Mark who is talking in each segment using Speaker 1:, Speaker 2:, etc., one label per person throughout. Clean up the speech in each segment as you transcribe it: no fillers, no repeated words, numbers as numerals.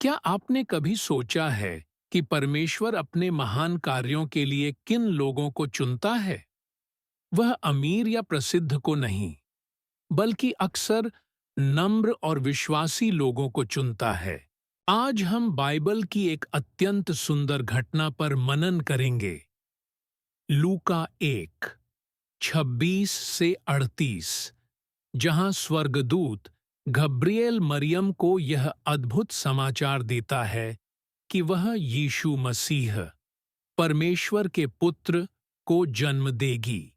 Speaker 1: क्या आपने कभी सोचा है कि परमेश्वर अपने महान कार्यों के लिए किन लोगों को चुनता है? वह अमीर या प्रसिद्ध को नहीं, बल्कि अक्सर नम्र और विश्वासी लोगों को चुनता है। आज हम बाइबल की एक अत्यंत सुंदर घटना पर मनन करेंगे। लूका 1:26 से 38, जहां स्वर्गदूत गब्रिएल मरियम को यह अद्भुत समाचार देता है कि वह यीशु मसीह, परमेश्वर के पुत्र, को जन्म देगी।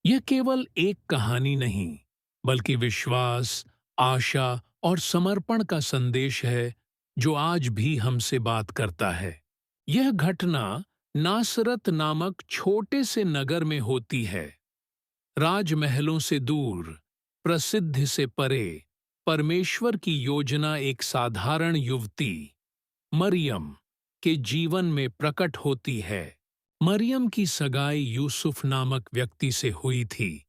Speaker 1: यह केवल एक कहानी नहीं, बल्कि विश्वास, आशा और समर्पण का संदेश है जो आज भी हमसे बात करता है। यह घटना नासरत नामक छोटे से नगर में होती है। राजमहलों से दूर, प्रसिद्ध से परे, परमेश्वर की योजना एक साधारण युवती, मरियम, के जीवन में प्रकट होती है। मरियम की सगाई यूसुफ नामक व्यक्ति से हुई थी,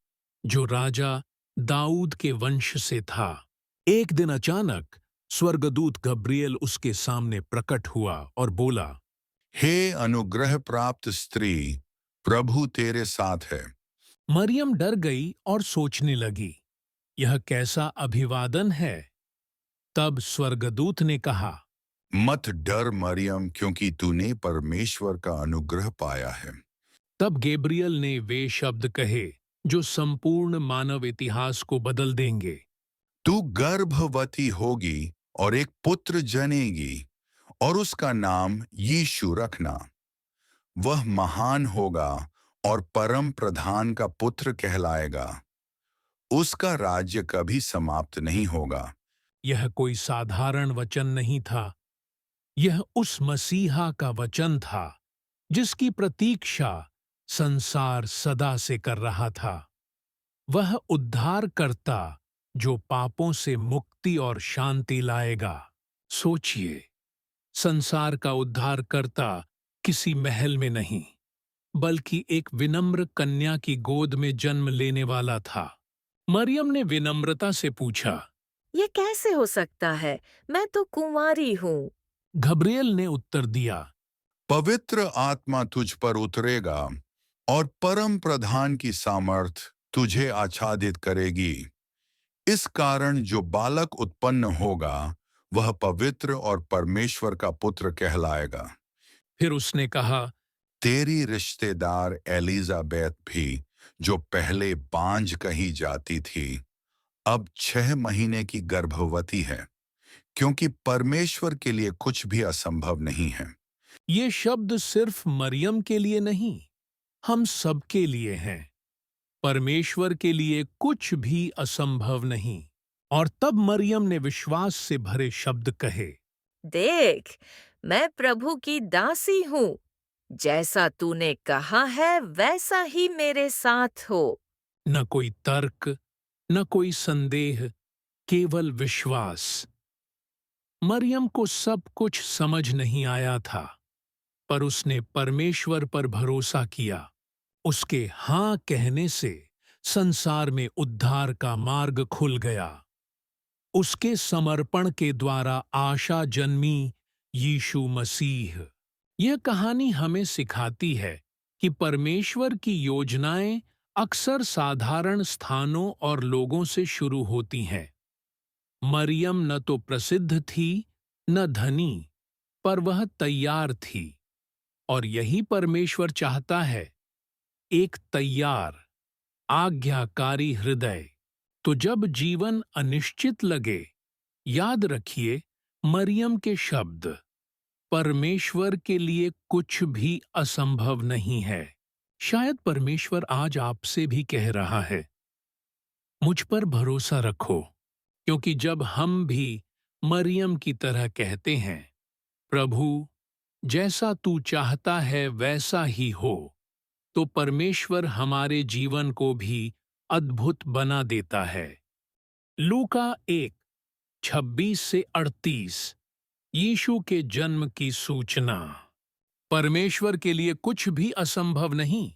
Speaker 1: जो राजा दाऊद के वंश से था। एक दिन अचानक स्वर्गदूत गब्रिएल उसके सामने प्रकट हुआ और बोला,
Speaker 2: हे अनुग्रह प्राप्त स्त्री, प्रभु तेरे साथ है।
Speaker 1: मरियम डर गई और सोचने लगी, यह कैसा अभिवादन है? तब स्वर्गदूत ने कहा,
Speaker 2: मत डर मरियम, क्योंकि तूने परमेश्वर का अनुग्रह पाया है।
Speaker 1: तब गैब्रियल ने वे शब्द कहे जो संपूर्ण मानव इतिहास को बदल देंगे।
Speaker 2: तू गर्भवती होगी और एक पुत्र जनेगी, और उसका नाम यीशु रखना। वह महान होगा और परम प्रधान का पुत्र कहलाएगा। उसका राज्य कभी समाप्त नहीं होगा।
Speaker 1: यह कोई साधारण वचन नहीं था। यह उस मसीहा का वचन था जिसकी प्रतीक्षा संसार सदा से कर रहा था। वह उद्धारकर्ता जो पापों से मुक्ति और शांति लाएगा। सोचिए, संसार का उद्धारकर्ता किसी महल में नहीं, बल्कि एक विनम्र कन्या की गोद में जन्म लेने वाला था। मरियम ने विनम्रता से पूछा।
Speaker 3: ये कैसे हो सकता है? मैं तो कुंवारी हूँ।
Speaker 1: गब्रिएल ने उत्तर दिया,
Speaker 2: पवित्र आत्मा तुझ पर उतरेगा और परम प्रधान की सामर्थ तुझे आच्छादित करेगी। इस कारण जो बालक उत्पन्न होगा वह पवित्र और परमेश्वर का पुत्र कहलाएगा।
Speaker 1: फिर उसने कहा,
Speaker 2: तेरी रिश्तेदार एलिजाबेथ भी, जो पहले बांझ कही जाती थी, अब 6 महीने की गर्भवती है, क्योंकि परमेश्वर के लिए कुछ भी असंभव नहीं है।
Speaker 1: ये शब्द सिर्फ मरियम के लिए नहीं, हम सब के लिए हैं। परमेश्वर के लिए कुछ भी असंभव नहीं। और तब मरियम ने विश्वास से भरे शब्द कहे,
Speaker 3: देख, मैं प्रभु की दासी हूँ। जैसा तूने कहा है वैसा ही मेरे साथ हो।
Speaker 1: न कोई तर्क, न कोई संदेह, केवल विश्वास। मरियम को सब कुछ समझ नहीं आया था, पर उसने परमेश्वर पर भरोसा किया। उसके हाँ कहने से संसार में उद्धार का मार्ग खुल गया। उसके समर्पण के द्वारा आशा जन्मी, यीशु मसीह। यह कहानी हमें सिखाती है कि परमेश्वर की योजनाएं अक्सर साधारण स्थानों और लोगों से शुरू होती हैं। मरियम न तो प्रसिद्ध थी, न धनी, पर वह तैयार थी। और यही परमेश्वर चाहता है, एक तैयार, आज्ञाकारी हृदय। तो जब जीवन अनिश्चित लगे, याद रखिए मरियम के शब्द, परमेश्वर के लिए कुछ भी असंभव नहीं है। शायद परमेश्वर आज आपसे भी कह रहा है, मुझ पर भरोसा रखो। क्योंकि जब हम भी मरियम की तरह कहते हैं, प्रभु, जैसा तू चाहता है वैसा ही हो, तो परमेश्वर हमारे जीवन को भी अद्भुत बना देता है। लूका 1:26 से 38, यीशु के जन्म की सूचना। परमेश्वर के लिए कुछ भी असंभव नहीं।